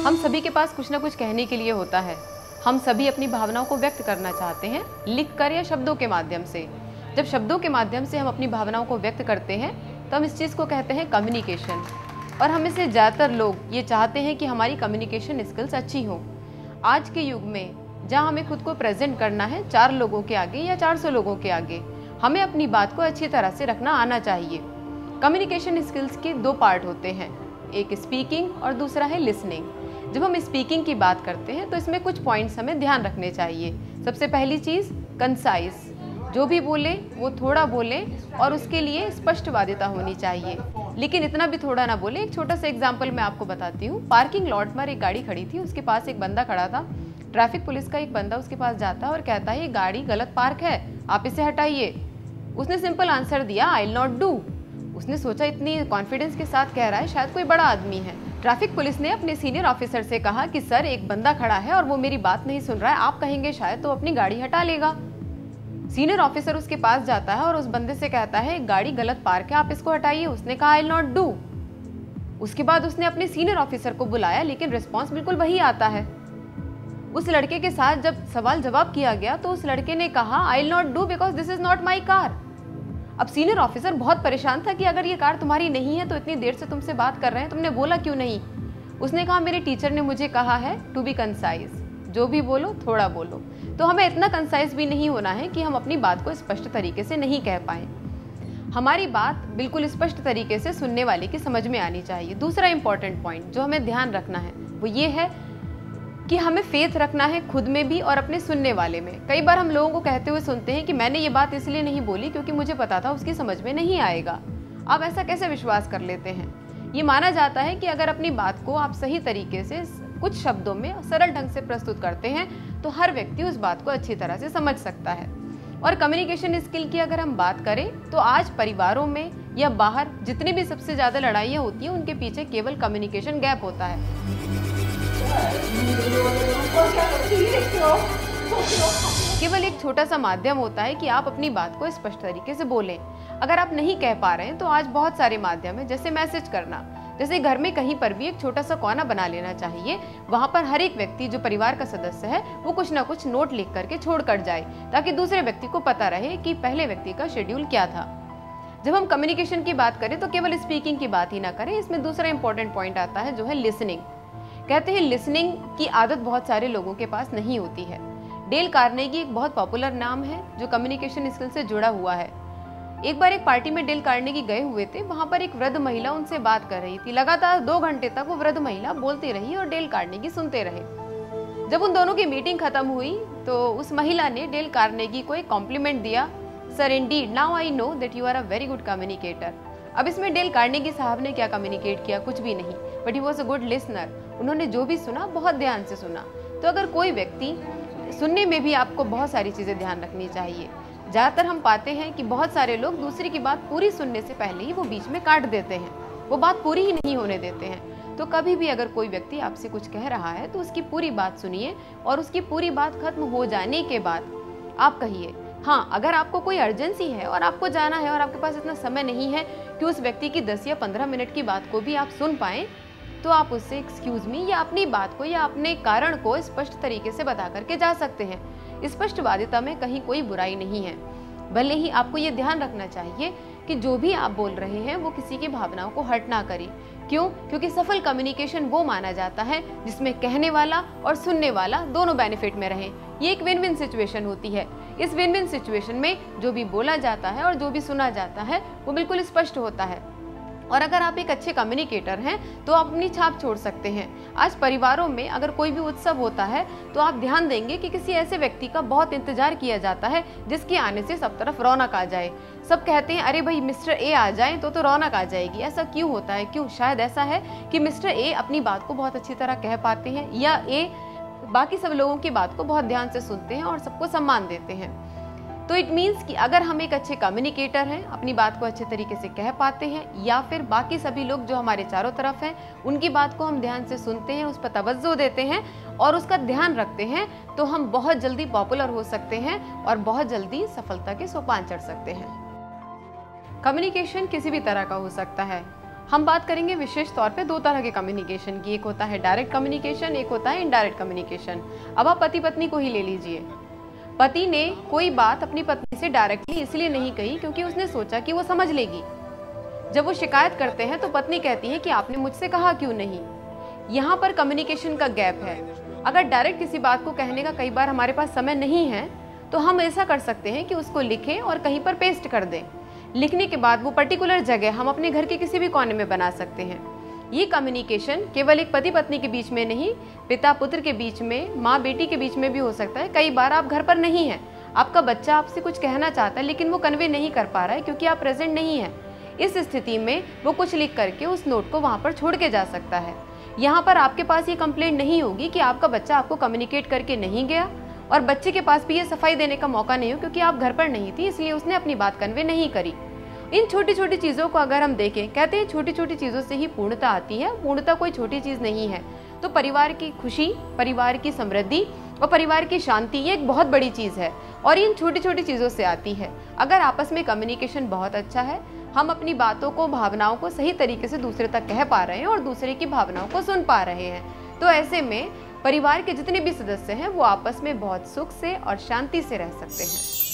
हम सभी के पास कुछ ना कुछ कहने के लिए होता है। हम सभी अपनी भावनाओं को व्यक्त करना चाहते हैं, लिख कर या शब्दों के माध्यम से। जब शब्दों के माध्यम से हम अपनी भावनाओं को व्यक्त करते हैं तो हम इस चीज़ को कहते हैं कम्युनिकेशन। और हम में से ज़्यादातर लोग ये चाहते हैं कि हमारी कम्युनिकेशन स्किल्स अच्छी हों। आज के युग में जहाँ हमें खुद को प्रेजेंट करना है 4 लोगों के आगे या 400 लोगों के आगे, हमें अपनी बात को अच्छी तरह से रखना आना चाहिए। कम्युनिकेशन स्किल्स के 2 पार्ट होते हैं, एक स्पीकिंग और दूसरा है लिसनिंग। जब हम स्पीकिंग की बात करते हैं तो इसमें कुछ पॉइंट्स हमें ध्यान रखने चाहिए। सबसे पहली चीज़ कंसाइज, जो भी बोले वो थोड़ा बोले और उसके लिए स्पष्टवादिता होनी चाहिए, लेकिन इतना भी थोड़ा ना बोले। एक छोटा सा एग्जाम्पल मैं आपको बताती हूँ। पार्किंग लॉट पर एक गाड़ी खड़ी थी, उसके पास एक बंदा खड़ा था। ट्रैफिक पुलिस का एक बंदा उसके पास जाता है और कहता है ये गाड़ी गलत पार्क है, आप इसे हटाइए। उसने सिंपल आंसर दिया, आई विल नॉट डू। उसने सोचा इतनी कॉन्फिडेंस के साथ कह रहा है, शायद कोई बड़ा आदमी है। ट्रैफिक पुलिस ने अपने सीनियर ऑफिसर से कहा कि सर एक बंदा खड़ा है और वो मेरी बात नहीं सुन रहा है, आप कहेंगे शायद तो अपनी गाड़ी हटा लेगा। सीनियर ऑफिसर उसके पास जाता है और उस बंदे से कहता है गाड़ी गलत पार्क है, आप इसको हटाइए। उसने कहा आई विल नॉट डू। उसके बाद उसने अपने सीनियर ऑफिसर को बुलाया, लेकिन रिस्पॉन्स बिल्कुल वही आता है। उस लड़के के साथ जब सवाल जवाब किया गया तो उस लड़के ने कहा I will not do because this is not my car. अब सीनियर ऑफिसर बहुत परेशान था कि अगर ये कार तुम्हारी नहीं है तो इतनी देर से तुमसे बात कर रहे हैं, तुमने बोला क्यों नहीं। उसने कहा मेरे टीचर ने मुझे कहा है टू बी कंसाइज, जो भी बोलो थोड़ा बोलो। तो हमें इतना कंसाइज भी नहीं होना है कि हम अपनी बात को स्पष्ट तरीके से नहीं कह पाएं। हमारी बात बिल्कुल स्पष्ट तरीके से सुनने वाले की समझ में आनी चाहिए। दूसरा इंपॉर्टेंट पॉइंट जो हमें ध्यान रखना है वो ये है कि हमें फेथ रखना है खुद में भी और अपने सुनने वाले में। कई बार हम लोगों को कहते हुए सुनते हैं कि मैंने ये बात इसलिए नहीं बोली क्योंकि मुझे पता था उसकी समझ में नहीं आएगा। आप ऐसा कैसे विश्वास कर लेते हैं? ये माना जाता है कि अगर अपनी बात को आप सही तरीके से कुछ शब्दों में सरल ढंग से प्रस्तुत करते हैं तो हर व्यक्ति उस बात को अच्छी तरह से समझ सकता है। और कम्युनिकेशन स्किल की अगर हम बात करें तो आज परिवारों में या बाहर जितनी भी सबसे ज़्यादा लड़ाइयाँ होती हैं उनके पीछे केवल कम्युनिकेशन गैप होता है। केवल एक छोटा सा माध्यम होता है कि आप अपनी बात को स्पष्ट तरीके से बोलें। अगर आप नहीं कह पा रहे हैं तो आज बहुत सारे माध्यम हैं, जैसे मैसेज करना। जैसे घर में कहीं पर भी एक छोटा सा कोना बना लेना चाहिए, वहां पर हर एक व्यक्ति जो परिवार का सदस्य है वो कुछ ना कुछ नोट लिख करके छोड़ कर जाए, ताकि दूसरे व्यक्ति को पता रहे कि पहले व्यक्ति का शेड्यूल क्या था। जब हम कम्युनिकेशन की बात करें तो केवल स्पीकिंग की बात ही ना करें, इसमें दूसरा इंपॉर्टेंट पॉइंट आता है जो है लिसनिंग। कहते हैं लिसनिंग की आदत बहुत सारे लोगों के पास नहीं होती है। डेल कार्नेगी एक बहुत पॉपुलर नाम है जो कम्युनिकेशन स्किल से जुड़ा हुआ है। एक बार एक पार्टी में डेल कार्नेगी गए हुए थे, वहां पर एक वृद्ध महिला उनसे बात कर रही थी। लगातार 2 घंटे तक वो वृद्ध महिला बोलती रही और डेल कार्नेगी सुनते रहे। जब उन दोनों की मीटिंग खत्म हुई तो उस महिला ने डेल कार्नेगी को एक कॉम्प्लीमेंट दिया, sir indeed now I know that you are a very good communicator. अब इसमें डेल कार्नेगी साहब ने क्या कम्युनिकेट किया? कुछ भी नहीं, but he was a good listener. उन्होंने जो भी सुना बहुत ध्यान से सुना। तो अगर कोई व्यक्ति सुनने में भी आपको बहुत सारी चीज़ें ध्यान रखनी चाहिए। ज़्यादातर हम पाते हैं कि बहुत सारे लोग दूसरे की बात पूरी सुनने से पहले ही वो बीच में काट देते हैं, वो बात पूरी ही नहीं होने देते हैं। तो कभी भी अगर कोई व्यक्ति आपसे कुछ कह रहा है तो उसकी पूरी बात सुनिए और उसकी पूरी बात खत्म हो जाने के बाद आप कहिए। हाँ, अगर आपको कोई अर्जेंसी है और आपको जाना है और आपके पास इतना समय नहीं है कि उस व्यक्ति की 10 या 15 मिनट की बात को भी आप सुन पाएँ, तो आप उससे एक्सक्यूज मी या अपनी बात को या अपने कारण को स्पष्ट तरीके से बता करके जा सकते हैं। स्पष्टवादिता में कहीं कोई बुराई नहीं है। भले ही आपको ये ध्यान रखना चाहिए कि जो भी आप बोल रहे हैं वो किसी की भावनाओं को हर्ट ना करे। क्यों? क्योंकि सफल कम्युनिकेशन वो माना जाता है जिसमें कहने वाला और सुनने वाला दोनों बेनिफिट में रहें। ये एक विन विन सिचुएशन होती है। इस विन विन सिचुएशन में जो भी बोला जाता है और जो भी सुना जाता है वो बिल्कुल स्पष्ट होता है। और अगर आप एक अच्छे कम्युनिकेटर हैं तो आप अपनी छाप छोड़ सकते हैं। आज परिवारों में अगर कोई भी उत्सव होता है तो आप ध्यान देंगे कि किसी ऐसे व्यक्ति का बहुत इंतजार किया जाता है जिसके आने से सब तरफ रौनक आ जाए। सब कहते हैं अरे भाई मिस्टर ए आ जाए तो रौनक आ जाएगी। ऐसा क्यों होता है? क्यों? शायद ऐसा है कि मिस्टर ए अपनी बात को बहुत अच्छी तरह कह पाते हैं या ए बाकी सब लोगों की बात को बहुत ध्यान से सुनते हैं और सबको सम्मान देते हैं। तो इट मीन्स कि अगर हम एक अच्छे कम्युनिकेटर हैं, अपनी बात को अच्छे तरीके से कह पाते हैं, या फिर बाकी सभी लोग जो हमारे चारों तरफ हैं उनकी बात को हम ध्यान से सुनते हैं, उस पर तवज्जो देते हैं और उसका ध्यान रखते हैं, तो हम बहुत जल्दी पॉपुलर हो सकते हैं और बहुत जल्दी सफलता के सोपान चढ़ सकते हैं। कम्युनिकेशन किसी भी तरह का हो सकता है। हम बात करेंगे विशेष तौर पे 2 तरह के कम्युनिकेशन की। एक होता है डायरेक्ट कम्युनिकेशन, एक होता है इनडायरेक्ट कम्युनिकेशन। अब आप पति पत्नी को ही ले लीजिए। पति ने कोई बात अपनी पत्नी से डायरेक्टली इसलिए नहीं कही क्योंकि उसने सोचा कि वो समझ लेगी। जब वो शिकायत करते हैं तो पत्नी कहती है कि आपने मुझसे कहा क्यों नहीं। यहाँ पर कम्युनिकेशन का गैप है। अगर डायरेक्ट किसी बात को कहने का कई बार हमारे पास समय नहीं है तो हम ऐसा कर सकते हैं कि उसको लिखें और कहीं पर पेस्ट कर दें। लिखने के बाद वो पर्टिकुलर जगह हम अपने घर के किसी भी कोने में बना सकते हैं। ये कम्युनिकेशन केवल एक पति पत्नी के बीच में नहीं, पिता पुत्र के बीच में, माँ बेटी के बीच में भी हो सकता है। कई बार आप घर पर नहीं हैं, आपका बच्चा आपसे कुछ कहना चाहता है लेकिन वो कन्वे नहीं कर पा रहा है क्योंकि आप प्रेजेंट नहीं है। इस स्थिति में वो कुछ लिख करके उस नोट को वहाँ पर छोड़ के जा सकता है। यहाँ पर आपके पास ये कंप्लेंट नहीं होगी कि आपका बच्चा आपको कम्युनिकेट करके नहीं गया, और बच्चे के पास भी ये सफाई देने का मौका नहीं हो क्योंकि आप घर पर नहीं थी इसलिए उसने अपनी बात कन्वे नहीं करी। इन छोटी छोटी चीज़ों को अगर हम देखें, कहते हैं छोटी छोटी चीज़ों से ही पूर्णता आती है। पूर्णता कोई छोटी चीज़ नहीं है। तो परिवार की खुशी, परिवार की समृद्धि और परिवार की शांति ये एक बहुत बड़ी चीज़ है और इन छोटी छोटी चीज़ों से आती है। अगर आपस में कम्युनिकेशन बहुत अच्छा है, हम अपनी बातों को, भावनाओं को सही तरीके से दूसरे तक कह पा रहे हैं और दूसरे की भावनाओं को सुन पा रहे हैं, तो ऐसे में परिवार के जितने भी सदस्य हैं वो आपस में बहुत सुख से और शांति से रह सकते हैं।